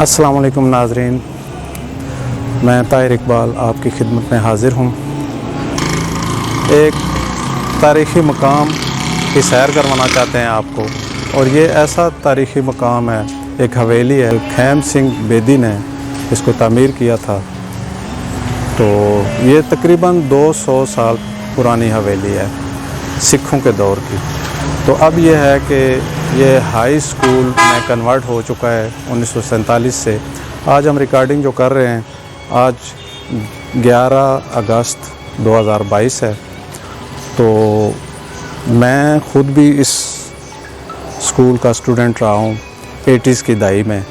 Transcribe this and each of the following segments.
अस्सलाम वालेकुम नाज़रीन, मैं ताहिर इकबाल आपकी खिदमत में हाज़िर हूँ। एक तारीख़ी मकाम की सैर करवाना चाहते हैं आपको, और ये ऐसा तारीख़ी मकाम है, एक हवेली है। खैम सिंह बेदी ने इसको तामीर किया था। तो ये तकरीबन 200 साल पुरानी हवेली है, सिखों के दौर की। तो अब ये है कि ये हाई स्कूल में कन्वर्ट हो चुका है 1947 से। आज हम रिकॉर्डिंग जो कर रहे हैं, आज 11 अगस्त 2022 है। तो मैं ख़ुद भी इस स्कूल का स्टूडेंट रहा हूँ 80s की दहाई में।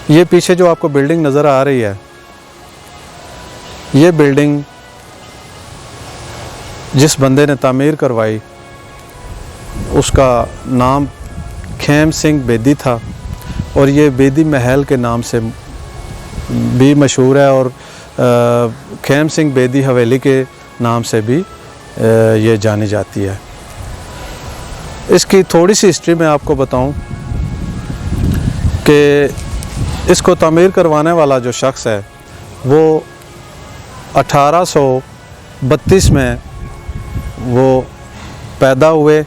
ये पीछे जो आपको बिल्डिंग नज़र आ रही है, ये बिल्डिंग जिस बंदे ने तामीर करवाई उसका नाम खैम सिंह बेदी था, और ये बेदी महल के नाम से भी मशहूर है, और खैम सिंह बेदी हवेली के नाम से भी ये जानी जाती है। इसकी थोड़ी सी हिस्ट्री मैं आपको बताऊं कि इसको तामीर करवाने वाला जो शख्स है वो 1832 में वो पैदा हुए।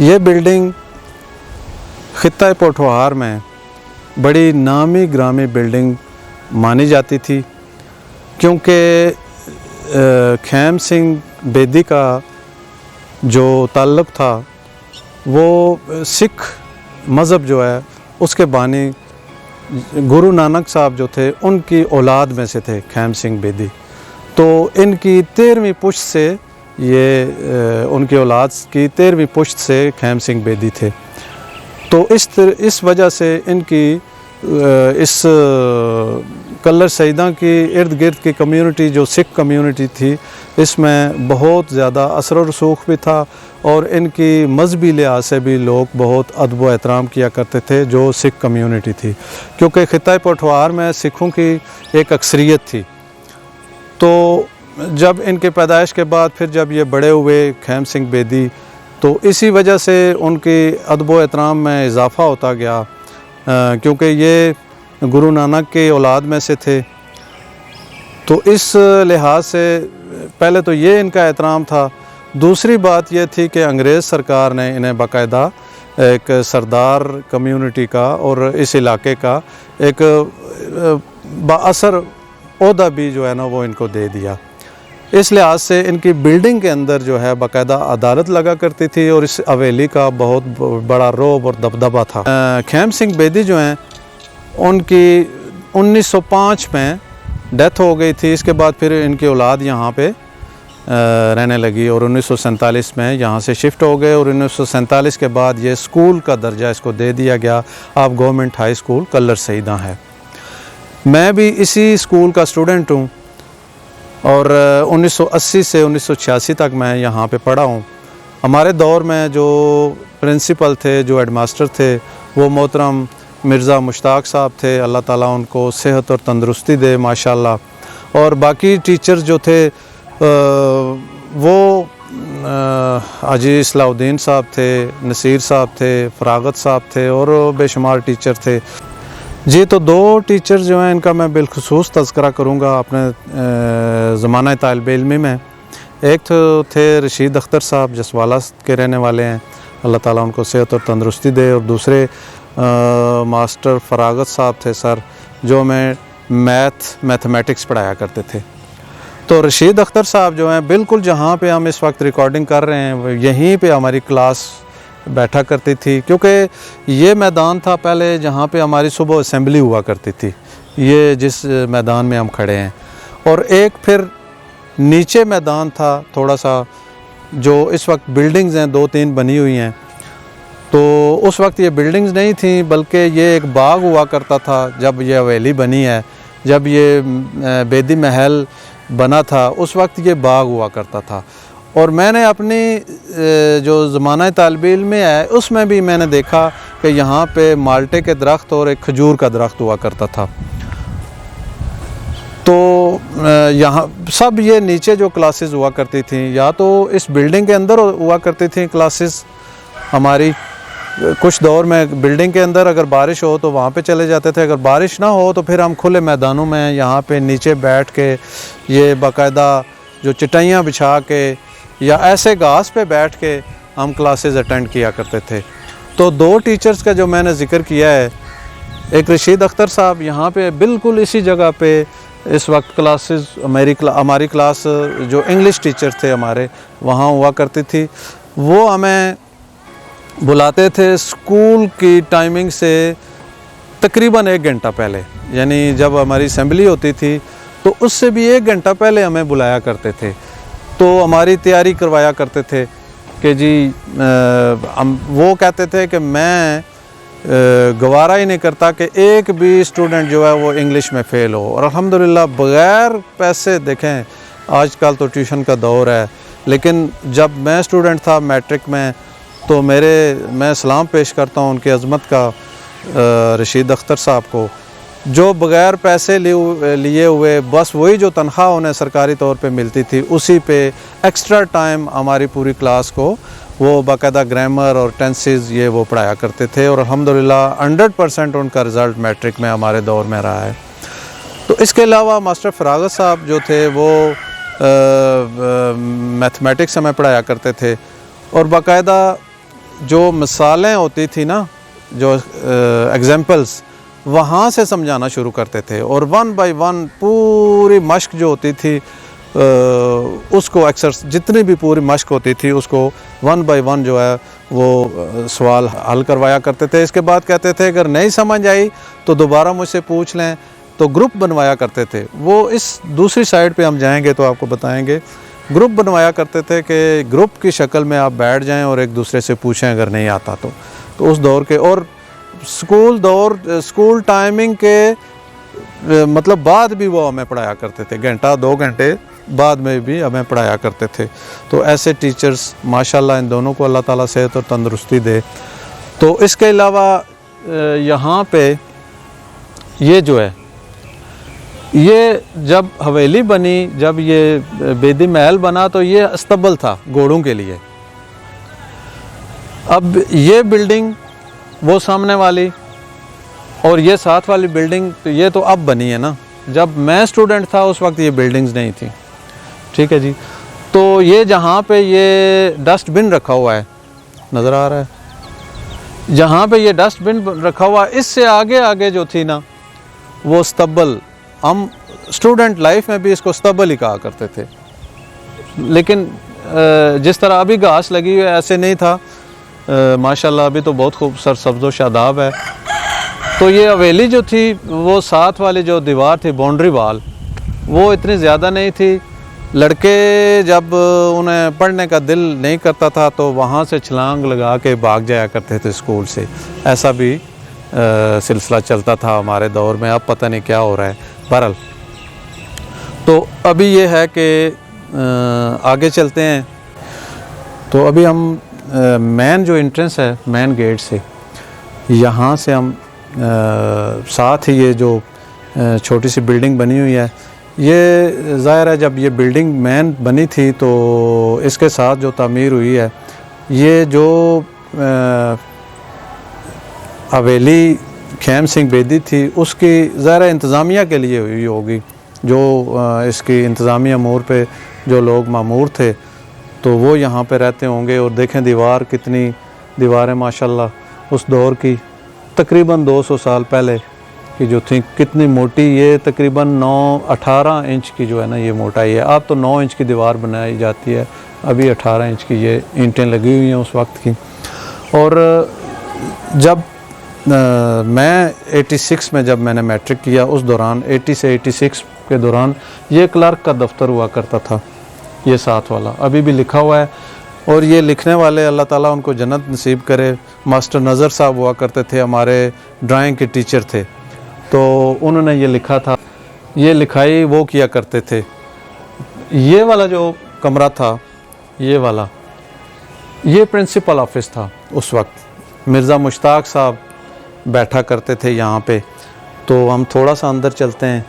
ये बिल्डिंग खित्ता पोठोहार में बड़ी नामी ग्रामी बिल्डिंग मानी जाती थी, क्योंकि खैम सिंह बेदी का जो ताल्लुक़ था वो सिख मज़हब जो है उसके बानी गुरु नानक साहब जो थे उनकी औलाद में से थे खैम सिंह बेदी। तो इनकी 13वीं पुश्त से ये उनकी औलाद की 13वीं पुश्त से खैम सिंह बेदी थे। तो इस वजह से इनकी इस कल्लर सईदा की इर्द गिर्द की कम्युनिटी जो सिख कम्युनिटी थी, इसमें बहुत ज़्यादा असर और रसूख भी था, और इनकी मजहबी लिहाज से भी लोग बहुत अदब व एहतराम किया करते थे जो सिख कम्युनिटी थी, क्योंकि खित्ता पोठवार में सिखों की एक अक्सरियत थी। तो जब इनके पैदाइश के बाद फिर जब ये बड़े हुए खैम सिंह बेदी, तो इसी वजह से उनकी अदब व एहतराम में इजाफ़ा होता गया, क्योंकि ये गुरु नानक के औलाद में से थे। तो इस लिहाज से पहले तो ये इनका एहतराम था। दूसरी बात ये थी कि अंग्रेज़ सरकार ने इन्हें बाकायदा एक सरदार कम्युनिटी का और इस इलाके का एक बाअसर ओहदा भी जो है ना वो इनको दे दिया। इस लिहाज से इनकी बिल्डिंग के अंदर जो है बाकायदा अदालत लगा करती थी, और इस हवेली का बहुत बड़ा रौब और दबदबा था। खैम सिंह बेदी जो हैं उनकी 1905 में डेथ हो गई थी। इसके बाद फिर इनकी औलाद यहाँ पे रहने लगी, और 1947 में यहाँ से शिफ्ट हो गए, और 1947 के बाद ये स्कूल का दर्जा इसको दे दिया गया। अब गवर्नमेंट हाई स्कूल कल्लर सईदा है। मैं भी इसी स्कूल का स्टूडेंट हूँ, और 1980 से 1986 तक मैं यहाँ पे पढ़ा हूँ। हमारे दौर में जो प्रिंसिपल थे, जो हेडमास्टर थे, वो मोहतरम मिर्ज़ा मुश्ताक साहब थे, अल्लाह ताला उनको सेहत और तंदरुस्ती दे माशाल्लाह। और बाकी टीचर्स जो थे वो हाजी इस्लाउद्दीन साहब थे, नसीर साहब थे, फरागत साहब थे, और बेशुमार टीचर थे जी। तो 2 टीचर जो हैं इनका मैं बिलखुसूस तज़किरा करूँगा अपने ज़माना तालिब इल्मी में। एक तो थे रशीद अख्तर साहब, जसवाला के रहने वाले हैं, अल्लाह ताला उनको सेहत और तंदरुस्ती दे। और दूसरे मास्टर फरागत साहब थे सर, जो हमें मैथमेटिक्स पढ़ाया करते थे। तो रशीद अख्तर साहब जो हैं बिल्कुल जहाँ पे हम इस वक्त रिकॉर्डिंग कर रहे हैं यहीं पे हमारी क्लास बैठा करती थी, क्योंकि ये मैदान था पहले जहाँ पे हमारी सुबह असेंबली हुआ करती थी, ये जिस मैदान में हम खड़े हैं। और एक फिर नीचे मैदान था थोड़ा सा, जो इस वक्त बिल्डिंग्स हैं 2-3 बनी हुई हैं, तो उस वक्त ये बिल्डिंग्स नहीं थी, बल्कि ये एक बाग हुआ करता था। जब ये हवेली बनी है, जब ये बेदी महल बना था, उस वक्त ये बाग हुआ करता था। और मैंने अपनी जो ज़माना तालिब इल्म में है उसमें भी मैंने देखा कि यहाँ पे माल्टे के दरख्त और एक खजूर का दरख्त हुआ करता था। तो यहाँ सब ये नीचे जो क्लासेस हुआ करती थी, या तो इस बिल्डिंग के अंदर हुआ करती थी क्लासेस हमारी। कुछ दौर में बिल्डिंग के अंदर अगर बारिश हो तो वहाँ पे चले जाते थे, अगर बारिश ना हो तो फिर हम खुले मैदानों में यहाँ पे नीचे बैठ के ये बाकायदा जो चटाइयाँ बिछा के या ऐसे घास पे बैठ के हम क्लासेस अटेंड किया करते थे। तो दो टीचर्स का जो मैंने ज़िक्र किया है, एक रशीद अख्तर साहब यहाँ पे बिल्कुल इसी जगह पे इस वक्त क्लासेस हमारी क्लास जो इंग्लिश टीचर थे हमारे वहाँ हुआ करती थी। वो हमें बुलाते थे स्कूल की टाइमिंग से तकरीबन 1 घंटा पहले, यानी जब हमारी असेंबली होती थी तो उससे भी 1 घंटा पहले हमें बुलाया करते थे। तो हमारी तैयारी करवाया करते थे कि जी वो कहते थे कि मैं गवारा ही नहीं करता कि एक भी स्टूडेंट जो है वो इंग्लिश में फ़ेल हो। और अल्हम्दुलिल्लाह बग़ैर पैसे, देखें आजकल तो ट्यूशन का दौर है, लेकिन जब मैं स्टूडेंट था मैट्रिक में तो मैं सलाम पेश करता हूँ उनकी अज़मत का, रशीद अख्तर साहब को, जो बग़ैर पैसे लिए हुए बस वही जो तनख्वाह उन्हें सरकारी तौर पे मिलती थी उसी पे एक्स्ट्रा टाइम हमारी पूरी क्लास को वो बाकायदा ग्रामर और टेंसेस ये वो पढ़ाया करते थे। और अल्हम्दुलिल्लाह 100% उनका रिज़ल्ट मैट्रिक में हमारे दौर में रहा है। तो इसके अलावा मास्टर फरागत साहब जो थे वो मैथमेटिक्स हमें पढ़ाया करते थे, और बाकायदा जो मिसालें होती थी ना, जो एग्जाम्पल्स, वहाँ से समझाना शुरू करते थे। और 1 बाय 1 पूरी मश्क जो होती थी उसको जितनी भी पूरी मश्क होती थी उसको 1 बाय 1 जो है वो सवाल हल करवाया करते थे। इसके बाद कहते थे अगर नहीं समझ आई तो दोबारा मुझसे पूछ लें। तो ग्रुप बनवाया करते थे वो, इस दूसरी साइड पे हम जाएंगे तो आपको बताएंगे। ग्रुप बनवाया करते थे कि ग्रुप की शक्ल में आप बैठ जाएं और एक दूसरे से पूछें अगर नहीं आता तो उस दौर के। और स्कूल टाइमिंग के मतलब बाद भी वो हमें पढ़ाया करते थे, 1-2 घंटे बाद में भी हमें पढ़ाया करते थे। तो ऐसे टीचर्स माशाल्लाह इन दोनों को अल्लाह ताला सेहत और तंदुरुस्ती दे। तो इसके अलावा यहाँ पे ये जो है, ये जब हवेली बनी, जब ये बेदी महल बना तो ये अस्तबल था घोड़ों के लिए। अब ये बिल्डिंग वो सामने वाली और ये साथ वाली बिल्डिंग तो ये तो अब बनी है ना, जब मैं स्टूडेंट था उस वक्त ये बिल्डिंग्स नहीं थी। ठीक है जी। तो ये जहाँ पे ये डस्टबिन रखा हुआ है, नज़र आ रहा है, जहाँ पे ये डस्टबिन रखा हुआ है, इससे आगे जो थी ना वो स्तबल, हम स्टूडेंट लाइफ में भी इसको स्तबल ही कहा करते थे। लेकिन जिस तरह अभी घास लगी हुई है ऐसे नहीं था, माशाल्लाह अभी तो बहुत खूब सरसब्ज़ व शादाब है। तो ये हवेली जो थी वो साथ वाली जो दीवार थी, बाउंड्री वाल, वो इतनी ज़्यादा नहीं थी। लड़के जब उन्हें पढ़ने का दिल नहीं करता था तो वहाँ से छलांग लगा के भाग जाया करते थे स्कूल से। ऐसा भी सिलसिला चलता था हमारे दौर में। अब पता नहीं क्या हो रहा है। बहरहाल तो अभी ये है कि आगे चलते हैं। तो अभी हम मेन जो एंट्रेंस है, मेन गेट से, यहाँ से हम साथ ही ये जो छोटी सी बिल्डिंग बनी हुई है, ये ज़ाहिर है जब ये बिल्डिंग मेन बनी थी तो इसके साथ जो तामीर हुई है, ये जो हवेली खैम सिंह बेदी थी उसकी ज़ाहिर इंतज़ामिया के लिए हुई होगी। जो इसकी इंतज़ामी अमूर पे जो लोग मामूर थे तो वो यहाँ पे रहते होंगे। और देखें दीवार, कितनी दीवारें माशाल्लाह उस दौर की, तकरीबन 200 साल पहले की जो थी, कितनी मोटी। ये तकरीबन 9-18 इंच की जो है ना ये मोटाई है। अब तो 9 इंच की दीवार बनाई जाती है, अभी 18 इंच की ये ईंटें लगी हुई हैं उस वक्त की। और जब मैं 86 में जब मैंने मैट्रिक किया, उस दौरान 80 से 86 के दौरान ये क्लर्क का दफ्तर हुआ करता था, ये साथ वाला अभी भी लिखा हुआ है। और ये लिखने वाले अल्लाह ताला उनको जन्नत नसीब करे, मास्टर नज़र साहब हुआ करते थे, हमारे ड्राइंग के टीचर थे। तो उन्होंने ये लिखा था, ये लिखाई वो किया करते थे। ये वाला जो कमरा था, ये वाला, ये प्रिंसिपल ऑफिस था उस वक्त। मिर्ज़ा मुश्ताक साहब बैठा करते थे यहाँ पे। तो हम थोड़ा सा अंदर चलते हैं।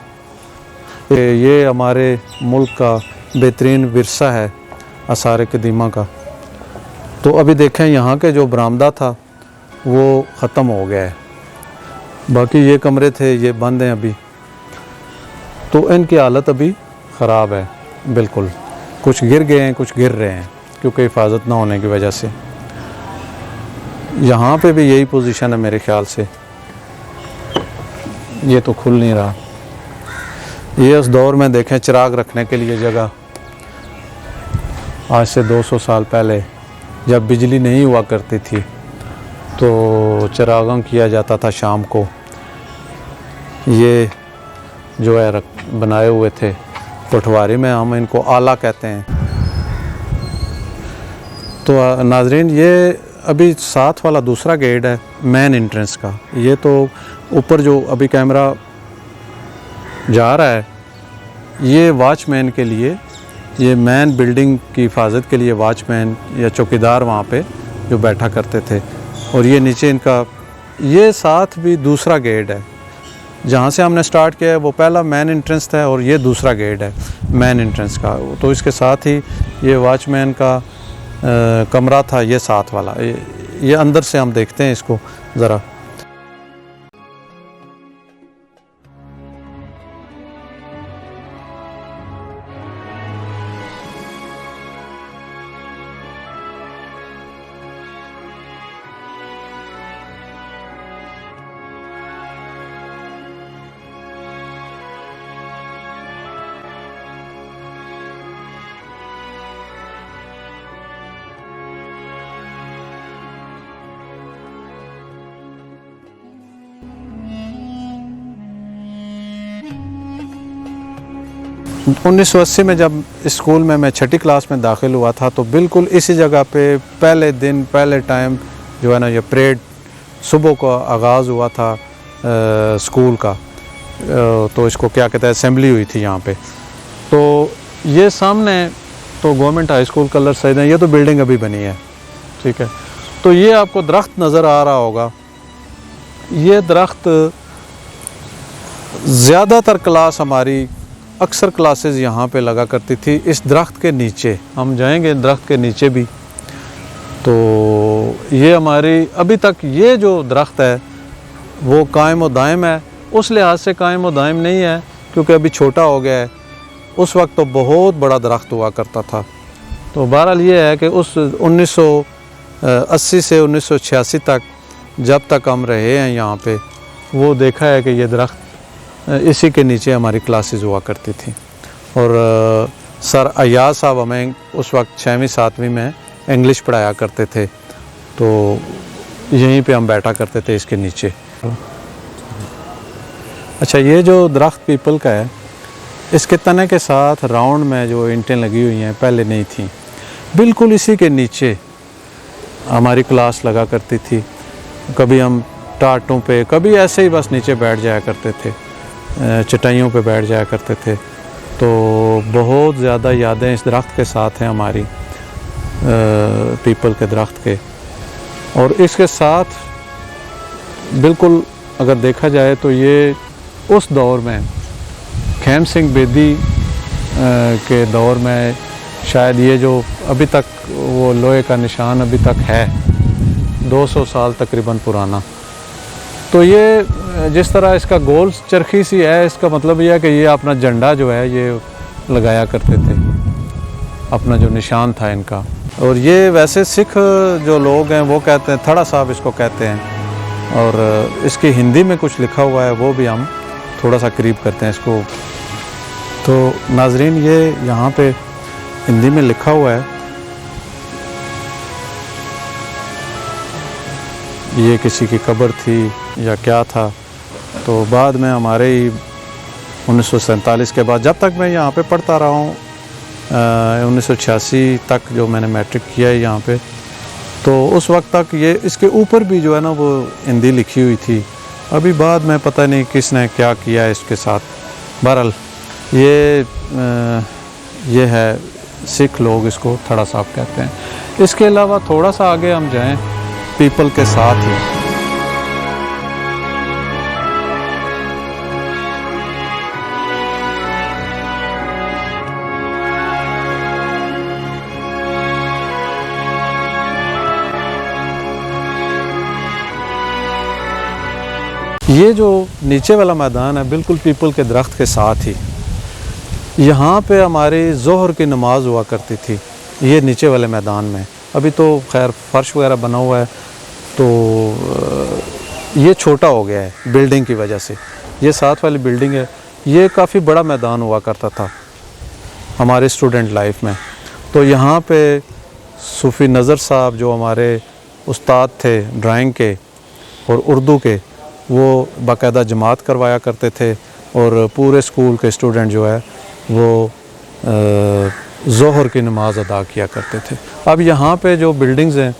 ये हमारे मुल्क का बेहतरीन विरसा है आसार कदीमा का। तो अभी देखें, यहाँ के जो बरामदा था वो ख़त्म हो गया है, बाकी ये कमरे थे ये बंद हैं अभी। तो इनकी हालत अभी ख़राब है बिल्कुल, कुछ गिर गए हैं, कुछ गिर रहे हैं क्योंकि हिफाजत ना होने की वजह से। यहाँ पे भी यही पोजीशन है मेरे ख्याल से। ये तो खुल नहीं रहा। ये उस दौर में देखें चिराग रखने के लिए जगह, आज से 200 साल पहले जब बिजली नहीं हुआ करती थी तो चिरागन किया जाता था शाम को। ये जो है बनाए हुए थे पटवारी में, हम इनको आला कहते हैं। तो नाजरीन, ये अभी साथ वाला दूसरा गेट है मेन एंट्रेंस का। ये तो ऊपर जो अभी कैमरा जा रहा है, ये वॉचमैन के लिए, ये मेन बिल्डिंग की हिफाजत के लिए वॉचमैन या चौकीदार वहाँ पे जो बैठा करते थे। और ये नीचे इनका, ये साथ भी दूसरा गेट है। जहाँ से हमने स्टार्ट किया है वो पहला मेन एंट्रेंस था और ये दूसरा गेट है मेन एंट्रेंस का। तो इसके साथ ही ये वॉचमैन का कमरा था, ये साथ वाला। ये अंदर से हम देखते हैं इसको ज़रा। उन्नीस सौ 1980 में जब स्कूल में मैं 6ठी क्लास में दाखिल हुआ था तो बिल्कुल इसी जगह पे पहले दिन पहले टाइम जो है ना, ये परेड सुबह का आगाज़ हुआ था स्कूल का। तो इसको क्या कहते हैं, असेंबली हुई थी यहाँ पे। तो ये सामने तो government high school colour side है, ये तो बिल्डिंग अभी बनी है, ठीक है। तो ये आपको दरख्त नज़र आ रहा होगा, ये दरख्त ज़्यादातर क्लास हमारी अक्सर क्लासेस यहाँ पे लगा करती थी इस दरख्त के नीचे। हम जाएंगे दरख्त के नीचे भी। तो ये हमारी अभी तक ये जो दरख्त है वो कायम व दायम है। उस लिहाज से कायम व दायम नहीं है क्योंकि अभी छोटा हो गया है, उस वक्त तो बहुत बड़ा दरख्त हुआ करता था। तो बहरहाल ये है कि उस 1980 से 1986 तक जब तक हम रहे हैं यहाँ पे, वो देखा है कि ये दरख्त इसी के नीचे हमारी क्लासेस हुआ करती थी। और सर अयाज साहब हमें उस वक्त 6वीं 7वीं में इंग्लिश पढ़ाया करते थे, तो यहीं पे हम बैठा करते थे इसके नीचे। अच्छा, ये जो दरख्त पीपल का है, इसके तने के साथ राउंड में जो ईंटें लगी हुई हैं पहले नहीं थी, बिल्कुल इसी के नीचे हमारी क्लास लगा करती थी। कभी हम टाटों पे, कभी ऐसे ही बस नीचे बैठ जाया करते थे, चटाइयों पे बैठ जाया करते थे। तो बहुत ज़्यादा यादें इस दरख्त के साथ हैं हमारी, पीपल के दरख्त के। और इसके साथ बिल्कुल अगर देखा जाए तो ये उस दौर में खेम सिंह बेदी के दौर में शायद ये जो अभी तक वो लोहे का निशान अभी तक है, 200 साल तकरीबन पुराना। तो ये जिस तरह इसका गोल चरखी सी है, इसका मतलब यह है कि ये अपना झंडा जो है ये लगाया करते थे, अपना जो निशान था इनका। और ये वैसे सिख जो लोग हैं वो कहते हैं, थड़ा साहब इसको कहते हैं। और इसकी हिंदी में कुछ लिखा हुआ है, वो भी हम थोड़ा सा करीब करते हैं इसको। तो नाजरीन, ये यहाँ पे हिंदी में लिखा हुआ है, ये किसी की कब्र थी या क्या था। तो बाद में हमारे ही 1947 के बाद, जब तक मैं यहाँ पे पढ़ता रहा हूँ, 1986 तक जो मैंने मैट्रिक किया है यहाँ पे, तो उस वक्त तक ये इसके ऊपर भी जो है ना वो हिंदी लिखी हुई थी। अभी बाद में पता नहीं किसने क्या किया है इसके साथ। बहरहाल ये है, सिख लोग इसको थड़ा साहब कहते हैं। इसके अलावा थोड़ा सा आगे हम जाएं, पीपल के साथ ही ये जो नीचे वाला मैदान है बिल्कुल पीपल के दरख्त के साथ ही, यहाँ पे हमारी ज़ोहर की नमाज़ हुआ करती थी, ये नीचे वाले मैदान में। अभी तो खैर फ़र्श वगैरह बना हुआ है, तो ये छोटा हो गया है बिल्डिंग की वजह से। ये साथ वाली बिल्डिंग है, ये काफ़ी बड़ा मैदान हुआ करता था हमारे स्टूडेंट लाइफ में। तो यहाँ पे सूफ़ी नज़र साहब जो हमारे उस्ताद थे ड्राइंग के और उर्दू के, वो बाकायदा जमात करवाया करते थे और पूरे स्कूल के स्टूडेंट जो है वो ज़ोहर की नमाज़ अदा किया करते थे। अब यहाँ पे जो बिल्डिंग्स हैं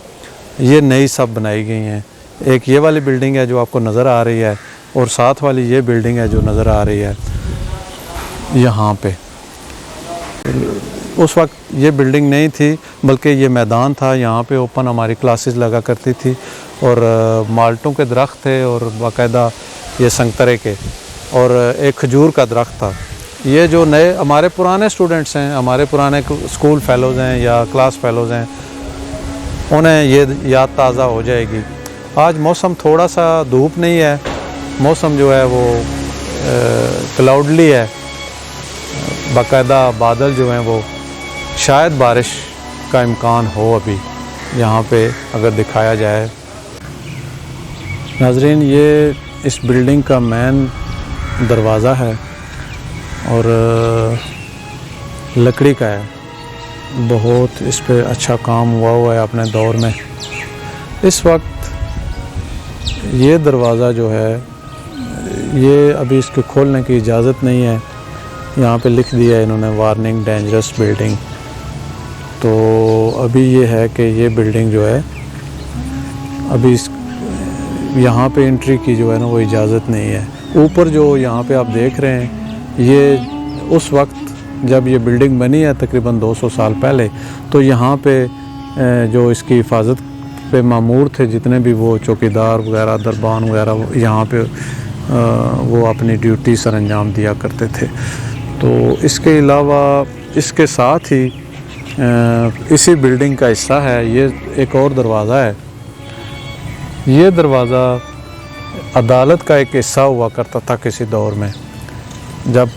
ये नई सब बनाई गई हैं। एक ये वाली बिल्डिंग है जो आपको नज़र आ रही है, और साथ वाली ये बिल्डिंग है जो नज़र आ रही है यहाँ पे। उस वक्त ये बिल्डिंग नहीं थी, बल्कि ये मैदान था। यहाँ पे ओपन हमारी क्लासेस लगा करती थी, और माल्टों के दरख्त थे, और बाकायदा ये संगतरे के, और एक खजूर का दरख्त था। ये जो नए हमारे पुराने स्टूडेंट्स हैं, हमारे पुराने स्कूल फ़ेलोज़ हैं या क्लास फ़ेलोज़ हैं, उन्हें ये याद ताज़ा हो जाएगी। आज मौसम थोड़ा सा धूप नहीं है, मौसम जो है वो क्लाउडली है, बाकायदा बादल जो हैं वो, शायद बारिश का इम्कान हो अभी यहाँ पे अगर दिखाया जाए। नाज़रीन, ये इस बिल्डिंग का मेन दरवाज़ा है और लकड़ी का है, बहुत इस पे अच्छा काम हुआ है अपने दौर में। इस वक्त ये दरवाज़ा जो है ये अभी इसके खोलने की इजाज़त नहीं है। यहाँ पे लिख दिया है इन्होंने वार्निंग डेंजरस बिल्डिंग। तो अभी ये है कि ये बिल्डिंग जो है अभी इस यहाँ पे एंट्री की जो है ना वो इजाज़त नहीं है। ऊपर जो यहाँ पे आप देख रहे हैं, ये उस वक्त जब ये बिल्डिंग बनी है तकरीबन 200 साल पहले, तो यहाँ पे जो इसकी हिफाजत पे मामूर थे, जितने भी वो चौकीदार वगैरह, दरबान वगैरह, यहाँ पे वो अपनी ड्यूटी सर अंजाम दिया करते थे। तो इसके अलावा इसके साथ ही इसी बिल्डिंग का हिस्सा है ये एक और दरवाज़ा है। ये दरवाज़ा अदालत का एक हिस्सा हुआ करता था किसी दौर में, जब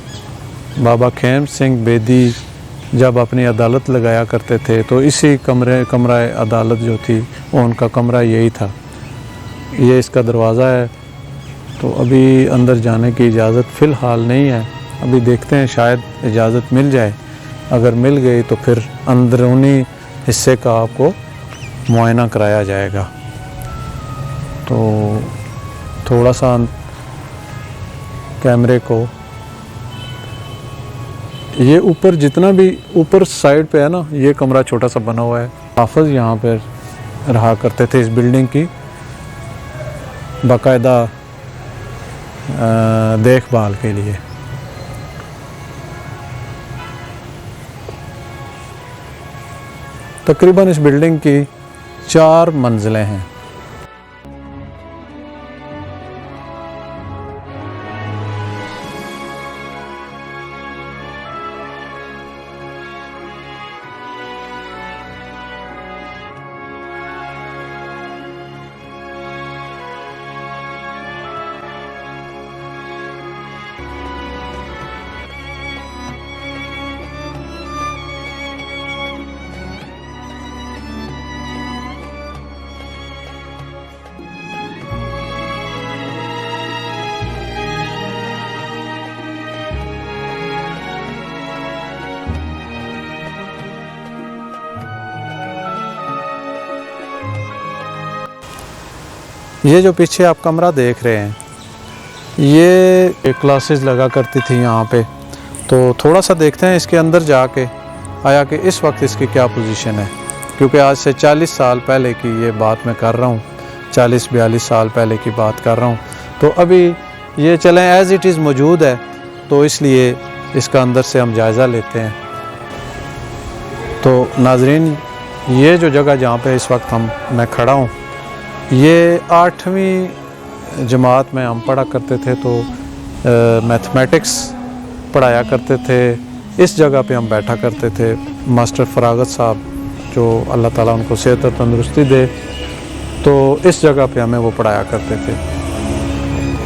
बाबा खेम सिंह बेदी जब अपनी अदालत लगाया करते थे, तो इसी कमरा अदालत जो थी वो उनका कमरा यही था। ये इसका दरवाज़ा है। तो अभी अंदर जाने की इजाज़त फ़िलहाल नहीं है, अभी देखते हैं शायद इजाज़त मिल जाए। अगर मिल गई तो फिर अंदरूनी हिस्से का आपको मुआयना कराया जाएगा। तो थोड़ा सा कैमरे को, ये ऊपर जितना भी ऊपर साइड पे है ना, ये कमरा छोटा सा बना हुआ है। हाफिज़ यहाँ पर रहा करते थे इस बिल्डिंग की बाकायदा देखभाल के लिए। तकरीबन इस बिल्डिंग की 4 मंजिलें हैं। ये जो पीछे आप कमरा देख रहे हैं, ये क्लासेस लगा करती थी यहाँ पे। तो थोड़ा सा देखते हैं इसके अंदर जाके आया कि इस वक्त इसकी क्या पोजीशन है, क्योंकि आज से 40 साल पहले की ये बात मैं कर रहा हूँ, 40-42 साल पहले की बात कर रहा हूँ। तो अभी ये चलें एज़ इट इज़ मौजूद है, तो इसलिए इसका अंदर से हम जायज़ा लेते हैं। तो नाज़रीन, ये जो जगह जहाँ पे इस वक्त मैं खड़ा हूँ, ये 8वीं जमात में हम पढ़ा करते थे, तो मैथमेटिक्स पढ़ाया करते थे। इस जगह पे हम बैठा करते थे। मास्टर फरागत साहब, जो अल्लाह ताला उनको सेहत और तंदुरुस्ती दे, तो इस जगह पे हमें वो पढ़ाया करते थे।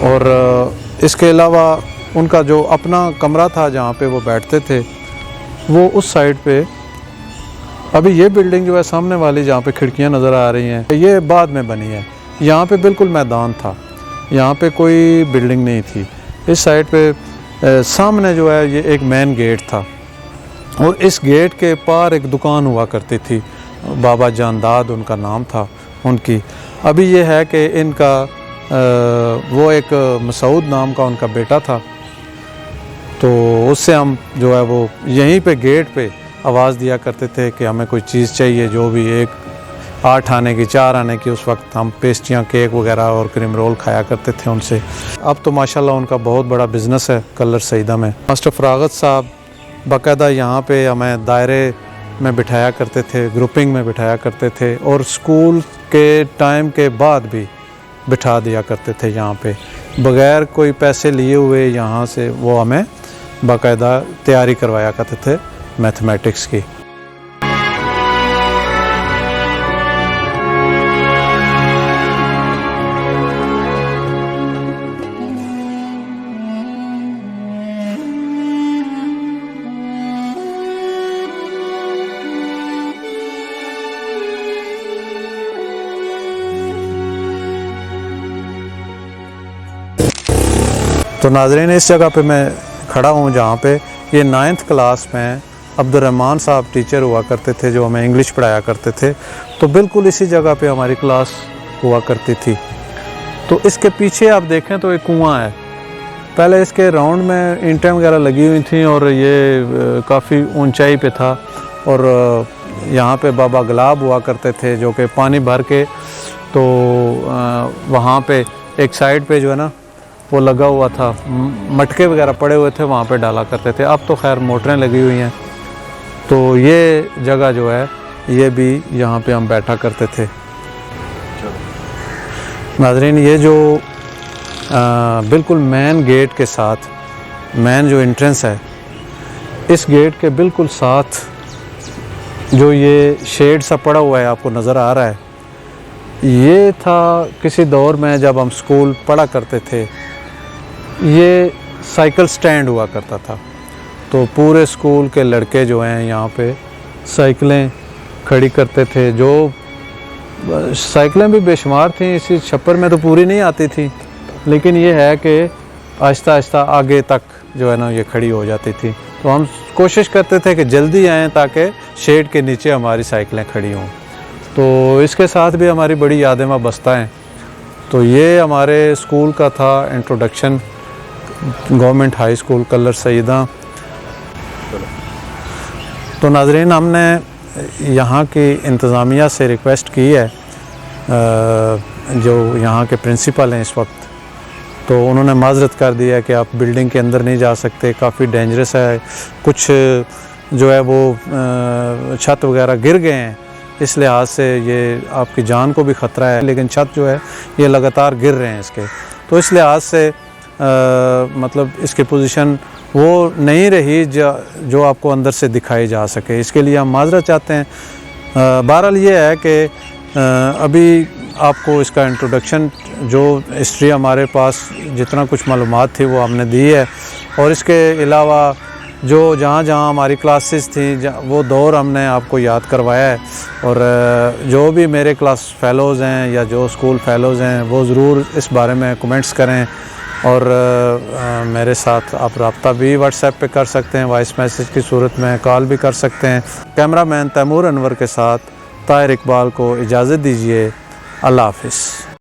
और इसके अलावा उनका जो अपना कमरा था जहाँ पे वो बैठते थे, वो उस साइड पे, अभी ये बिल्डिंग जो है सामने वाली जहाँ पे खिड़कियाँ नज़र आ रही हैं, ये बाद में बनी है। यहाँ पे बिल्कुल मैदान था, यहाँ पे कोई बिल्डिंग नहीं थी। इस साइड पे सामने जो है ये एक मेन गेट था, और इस गेट के पार एक दुकान हुआ करती थी, बाबा जानदाद उनका नाम था उनकी। अभी ये है कि इनका वो एक मसूद नाम का उनका बेटा था, तो उससे हम जो है वो यहीं पे गेट पे आवाज़ दिया करते थे कि हमें कोई चीज़ चाहिए, जो भी 8 आने की 4 आने की, उस वक्त हम पेस्ट्रियाँ, केक वगैरह और क्रीम रोल खाया करते थे उनसे। अब तो माशाल्लाह उनका बहुत बड़ा बिज़नेस है कलर सईदा में। मास्टर फरागत साहब बाकायदा यहाँ पे हमें दायरे में बिठाया करते थे, ग्रुपिंग में बिठाया करते थे, और स्कूल के टाइम के बाद भी बिठा दिया करते थे यहाँ पे, बग़ैर कोई पैसे लिए हुए। यहाँ से वो हमें बाकायदा तैयारी करवाया करते थे मैथमेटिक्स की। तो नाज़रीन, इस जगह पे मैं खड़ा हूँ जहाँ पे ये 9th क्लास में अब्दुर्रहमान साहब टीचर हुआ करते थे, जो हमें इंग्लिश पढ़ाया करते थे। तो बिल्कुल इसी जगह पे हमारी क्लास हुआ करती थी। तो इसके पीछे आप देखें तो एक कुआं है। पहले इसके राउंड में ईंटें वगैरह लगी हुई थी, और ये काफ़ी ऊंचाई पे था, और यहाँ पे बाबा गुलाब हुआ करते थे, जो कि पानी भर के, तो वहाँ पे एक साइड पे जो है ना वो लगा हुआ था, मटके वगैरह पड़े हुए थे, वहाँ पे डाला करते थे। अब तो खैर मोटरें लगी हुई हैं। तो ये जगह जो है, ये भी यहाँ पे हम बैठा करते थे। नाज़रीन, ये जो बिल्कुल मेन गेट के साथ, मेन जो एंट्रेंस है, इस गेट के बिल्कुल साथ जो ये शेड सा पड़ा हुआ है, आपको नज़र आ रहा है, ये था किसी दौर में जब हम स्कूल पढ़ा करते थे, ये साइकिल स्टैंड हुआ करता था। तो पूरे स्कूल के लड़के जो हैं यहाँ पे साइकिलें खड़ी करते थे। जो साइकिलें भी बेशुमार थी, इसी छप्पर में तो पूरी नहीं आती थी, लेकिन ये है कि आहिस्ता आहिस्ता आगे तक जो है ना ये खड़ी हो जाती थी। तो हम कोशिश करते थे कि जल्दी आएँ ताकि शेड के नीचे हमारी साइकिलें खड़ी हों। तो इसके साथ भी हमारी बड़ी यादें वाबस्ता हैं। तो ये हमारे स्कूल का था introduction, government high school Kallar Syedan. तो नाज़रीन, हमने यहाँ की इंतज़ामिया से रिक्वेस्ट की है, जो यहाँ के प्रिंसिपल हैं इस वक्त, तो उन्होंने माज़रत कर दिया कि आप बिल्डिंग के अंदर नहीं जा सकते, काफ़ी डेंजरस है, कुछ जो है वो छत वगैरह गिर गए हैं, इस लिहाज से ये आपकी जान को भी ख़तरा है। लेकिन छत जो है ये लगातार गिर रहे हैं इसके, तो इस लिहाज से मतलब इसकी पोजीशन वो नहीं रही जो आपको अंदर से दिखाई जा सके। इसके लिए हम माज़रत चाहते हैं। बहरहाल ये है कि अभी आपको इसका इंट्रोडक्शन, जो हिस्ट्री हमारे पास जितना कुछ मालूमात थी वो हमने दी है, और इसके अलावा जो जहाँ जहाँ हमारी क्लासेस थी वो दौर हमने आपको याद करवाया है। और जो भी मेरे क्लास फ़ेलोज़ हैं या जो स्कूल फ़ेलोज़ हैं, वो ज़रूर इस बारे में कमेंट्स करें, और मेरे साथ आप रब्ता भी व्हाट्सएप पे कर सकते हैं, वॉइस मैसेज की सूरत में कॉल भी कर सकते हैं। कैमरामैन तैमूर अनवर के साथ ताहिर इकबाल को इजाज़त दीजिए। अल्लाह हाफ़िज़।